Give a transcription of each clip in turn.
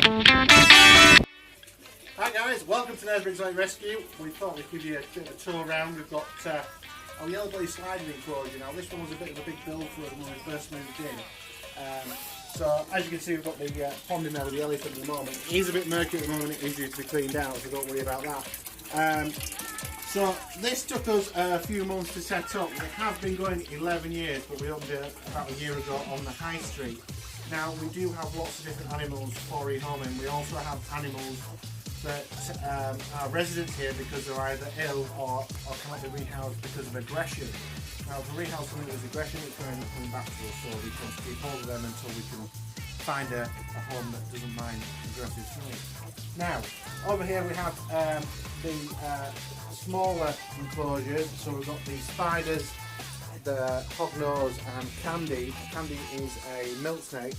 Hi guys, welcome to Naresby Exotic Rescue. We thought we'd give you a bit of a tour around. We've got our yellow belly sliding enclosure now. This one was a bit of a big build for us when we first moved in. So as you can see, we've got the pond in there with the elephant at the moment. It is a bit murky at the moment, it is due to be cleaned out, so don't worry about that. So this took us a few months to set up. We have been going 11 years, but we opened it about a year ago on the high street. Now we do have lots of different animals for rehoming. We also have animals that are residents here because they're either ill or cannot be rehoused because of aggression. Now to rehouse something with aggression, it's going to end up coming back to us, so we can keep hold of them until we can find a home that doesn't mind aggressive snakes. Now, over here we have the smaller enclosures. So we've got the spiders, the hognose and Candy. Candy is a milk snake.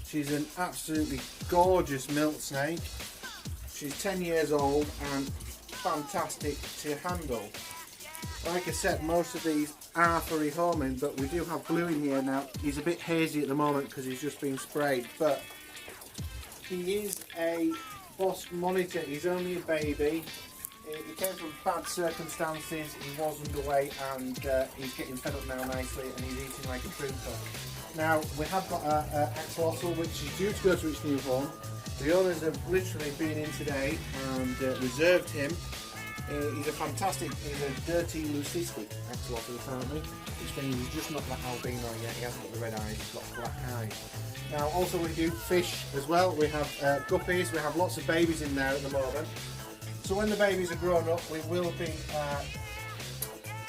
She's an absolutely gorgeous milk snake. She's 10 years old and fantastic to handle. Like I said, most of these are for rehoming, but we do have Blue in here now. He's a bit hazy at the moment because he's just been sprayed, but he is a Bosc monitor. He's only a baby. He came from bad circumstances, he was underweight, and he's getting fed up now nicely, and he's eating like a trooper. Now, we have got an axolotl which is due to go to its new home. The owners have literally been in today and reserved him. He's a dirty leucistic axolotl apparently, which means he's just not that albino yet. He hasn't got the red eyes, he's got black eyes. Now also we do fish as well. We have guppies, we have lots of babies in there at the moment. So when the babies are grown up, we will be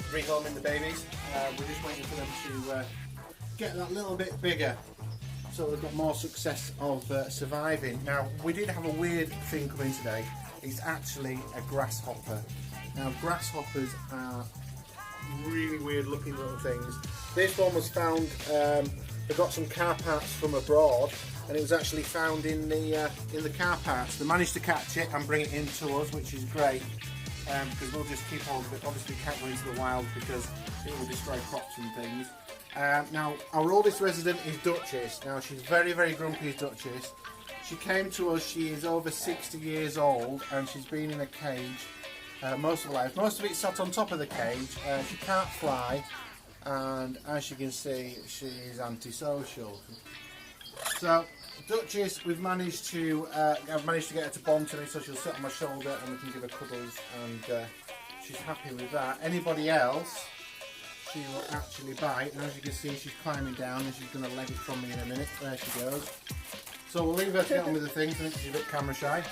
rehoming the babies. We're just waiting for them to get that little bit bigger, so we've got more success of surviving. Now, we did have a weird thing come in today. It's actually a grasshopper. Now, grasshoppers are really weird looking little things. This one was found, they got some car parts from abroad, and it was actually found in the car parts. They managed to catch it and bring it in to us, which is great, because we'll just keep hold of it. Obviously, we can't go into the wild because it will destroy crops and things. Now, our oldest resident is Duchess. Now, she's very, very grumpy as Duchess. She came to us, she is over 60 years old, and she's been in a cage most of her life. Most of it sat on top of the cage. She can't fly, and as you can see, she is antisocial. So, Duchess, I've managed to get her to bond to me, so she'll sit on my shoulder and we can give her cuddles, and she's happy with that. Anybody else, she will actually bite, and as you can see, she's climbing down and she's going to leg it from me in a minute. There she goes. So we'll leave her to get on with the things. I think she's a bit camera shy.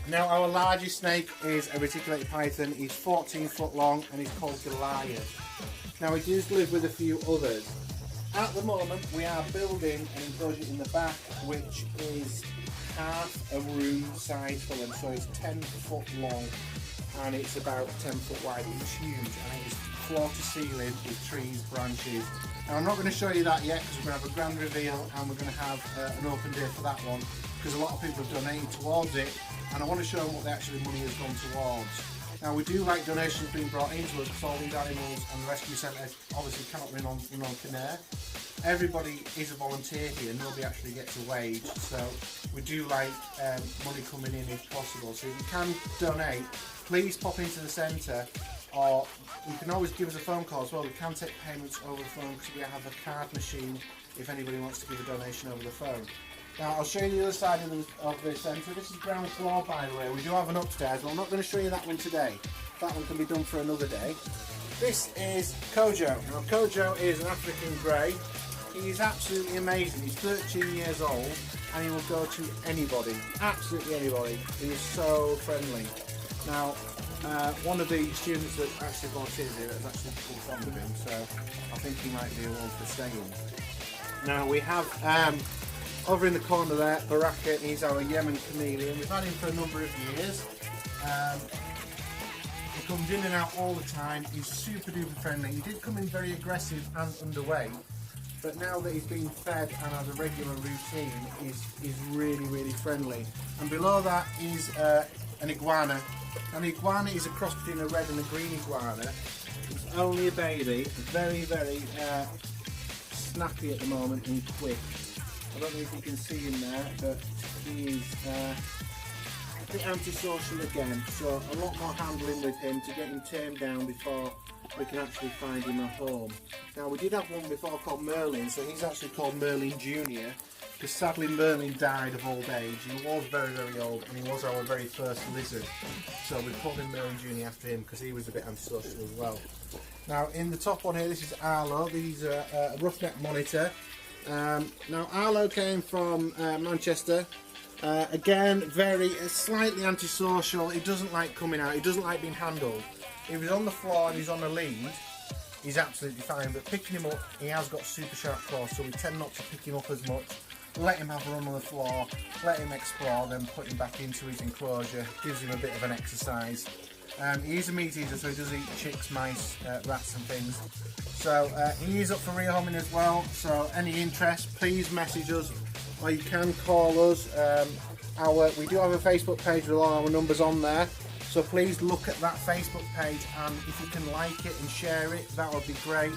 Now, our largest snake is a reticulated python. He's 14 foot long and he's called Goliath. Now, he does live with a few others. At the moment, we are building an enclosure in the back, which is half a room size for them. So it's 10 foot long and it's about 10 foot wide. It's huge, and it's floor to ceiling with trees, branches. Now, I'm not going to show you that yet because we're going to have a grand reveal and we're going to have an open day for that one, because a lot of people have donated towards it, and I want to show them what the actual money has gone towards. Now, we do like donations being brought into us because all these animals and the rescue centre obviously cannot run on thin air. Everybody is a volunteer here, nobody actually gets a wage, so we do like money coming in if possible. So if you can donate, please pop into the centre, or you can always give us a phone call as well. We can take payments over the phone because we have a card machine if anybody wants to give a donation over the phone. Now, I'll show you the other side of the centre. This is ground floor, by the way. We do have an upstairs, but I'm not going to show you that one today. That one can be done for another day. This is Kojo. Now, Kojo is an African grey. He is absolutely amazing. He's 13 years old and he will go to anybody, absolutely anybody. He is so friendly. Now, one of the students that actually volunteers here is actually pretty fond of him, so I think he might be a one for staying. Now, we have over in the corner there, Baraka. He's our Yemen chameleon. We've had him for a number of years. He comes in and out all the time. He's super duper friendly. He did come in very aggressive and underweight, but now that he's been fed and has a regular routine, he's really, really friendly. And below that is an iguana. An iguana is a cross between a red and a green iguana. It's only a baby, very, very snappy at the moment and quick. I don't know if you can see him there, but he is a bit antisocial again, so a lot more handling with him to get him tamed down before we can actually find him a home. Now, we did have one before called Merlin, so he's actually called Merlin Junior, because sadly Merlin died of old age. He was very, very old, and he was our very first lizard, so we called him Merlin Junior after him because he was a bit antisocial as well. Now, in the top one here, this is Arlo. These are a roughneck monitor. Now, Arlo came from Manchester. Again, slightly antisocial. He doesn't like coming out. He doesn't like being handled. If he's on the floor and he's on a lead, he's absolutely fine. But picking him up, he has got super sharp claws, so we tend not to pick him up as much. Let him have a run on the floor, let him explore, then put him back into his enclosure. Gives him a bit of an exercise. He is a meat eater, so he does eat chicks, mice, rats and things. So he is up for rehoming as well, so any interest, please message us, or you can call us. We do have a Facebook page with all our numbers on there, so please look at that Facebook page, and if you can like it and share it, that would be great.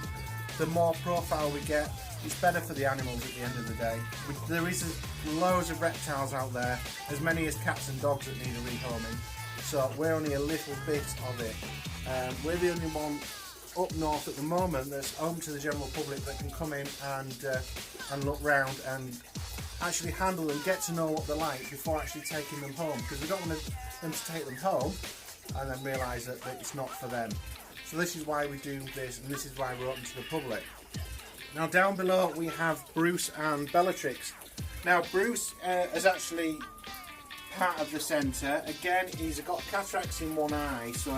The more profile we get, it's better for the animals at the end of the day. There is loads of reptiles out there, as many as cats and dogs that need a rehoming. So we're only a little bit of it. We're the only one up north at the moment that's open to the general public that can come in and look round and actually handle them, get to know what they're like before actually taking them home, because we don't want them to take them home and then realise that it's not for them. So this is why we do this, and this is why we're open to the public. Now down below we have Bruce and Bellatrix. Now Bruce is actually part of the centre. Again, he's got cataracts in one eye, so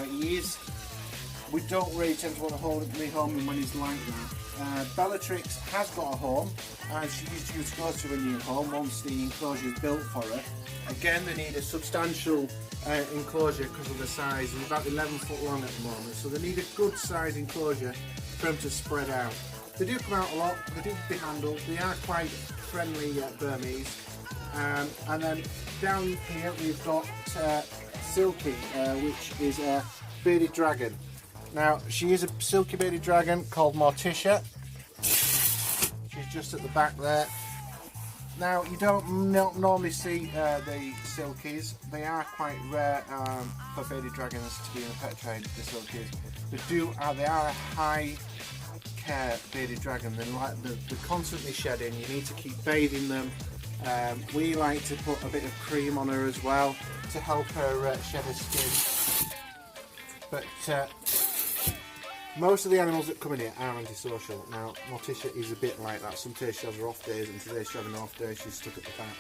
we don't really tend to want to rehome him when he's like that. Bellatrix has got a home, and she is due to go to a new home once the enclosure is built for her. Again, they need a substantial enclosure because of the size. They're about 11 foot long at the moment, so they need a good size enclosure for them to spread out. They do come out a lot, they do be handled, they are quite friendly Burmese. And then down here we've got Silky, which is a bearded dragon. Now, she is a silky bearded dragon called Morticia. She's just at the back there. Now, you don't normally see the silkies. They are quite rare for bearded dragons to be in a pet trade, the silkies. They are a high care bearded dragon. They're constantly shedding. You need to keep bathing them. We like to put a bit of cream on her as well to help her shed her skin. But most of the animals that come in here are antisocial. Now, Morticia is a bit like that. Some days she has her off days, and today she has an off day, she's stuck at the back.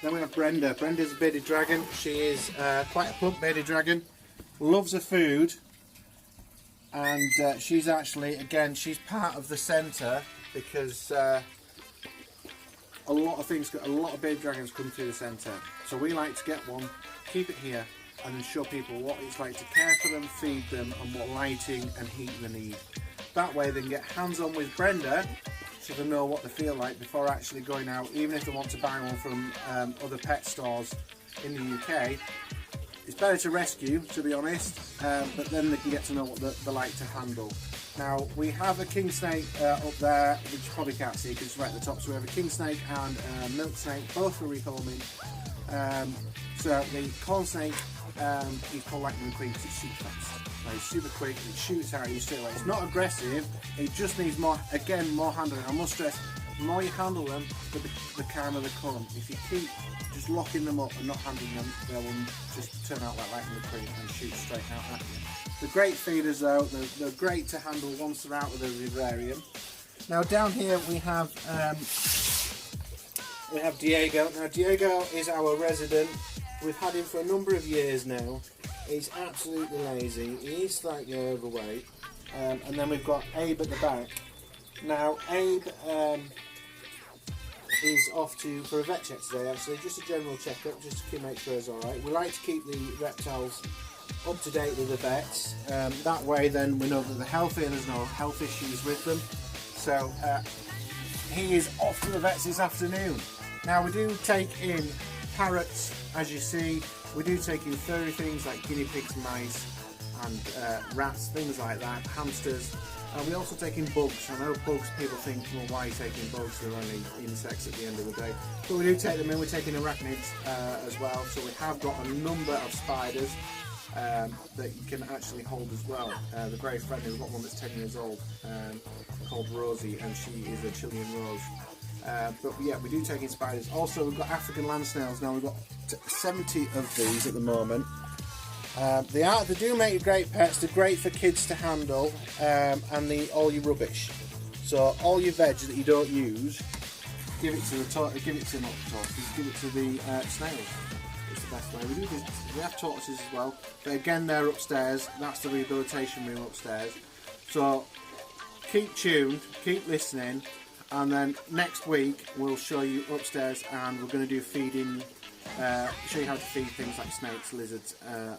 Then we have Brenda. Brenda's a bearded dragon. She is quite a plump bearded dragon. Loves her food. And she's actually, again, she's part of the centre because a lot of bearded dragons come through the centre. So we like to get one, keep it here, and then show people what it's like to care for them, feed them, and what lighting and heat they need. That way they can get hands-on with Brenda, so they know what they feel like before actually going out, even if they want to buy one from other pet stores in the UK. It's better to rescue, to be honest, but then they can get to know what they like to handle. Now, we have a king snake up there, which you probably can't see because it's right at the top. So we have a king snake and a milk snake, both for rehoming. So the corn snake, he's called Lightning McQueen because it's super fast. It's super quick, it shoots at you straight away. It's not aggressive, it just needs more handling. I must stress, the more you handle them, the calmer they come. If you keep just locking them up and not handling them, they will just turn out like Lightning McQueen and shoot straight out at you. They're great feeders though, they're great to handle once they're out of the vivarium. Now down here we have Diego. Now Diego is our resident. We've had him for a number of years now. He's absolutely lazy, he is slightly overweight. And then we've got Abe at the back. Now Abe is off for a vet check today actually, just a general checkup, just to make sure he's alright. We like to keep the reptiles up to date with the vets. That way then we know that they're healthy and there's no health issues with them. So he is off to the vets this afternoon. Now we do take in parrots, as you see. We do take in furry things like guinea pigs, mice and rats, things like that, hamsters. And we also take in bugs. I know bugs, people think, well, why are you taking bugs? They're only insects at the end of the day. But we do take them in. We're taking arachnids as well. So we have got a number of spiders that you can actually hold as well. They're very friendly. We've got one that's 10 years old called Rosie, and she is a Chilean rose. But yeah, we do take in spiders. Also, we've got African land snails. Now we've got 70 of these at the moment. They do make great pets. They're great for kids to handle, and all your rubbish. So all your veg that you don't use, give it to the snails. It's the best way. We have tortoises as well, but again they're upstairs. That's the rehabilitation room upstairs. So keep tuned, keep listening, and then next week we'll show you upstairs, and we're going to do feeding. Show you how to feed things like snakes, lizards,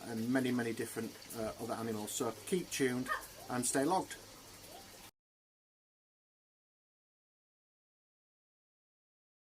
and many different other animals. So keep tuned and stay logged.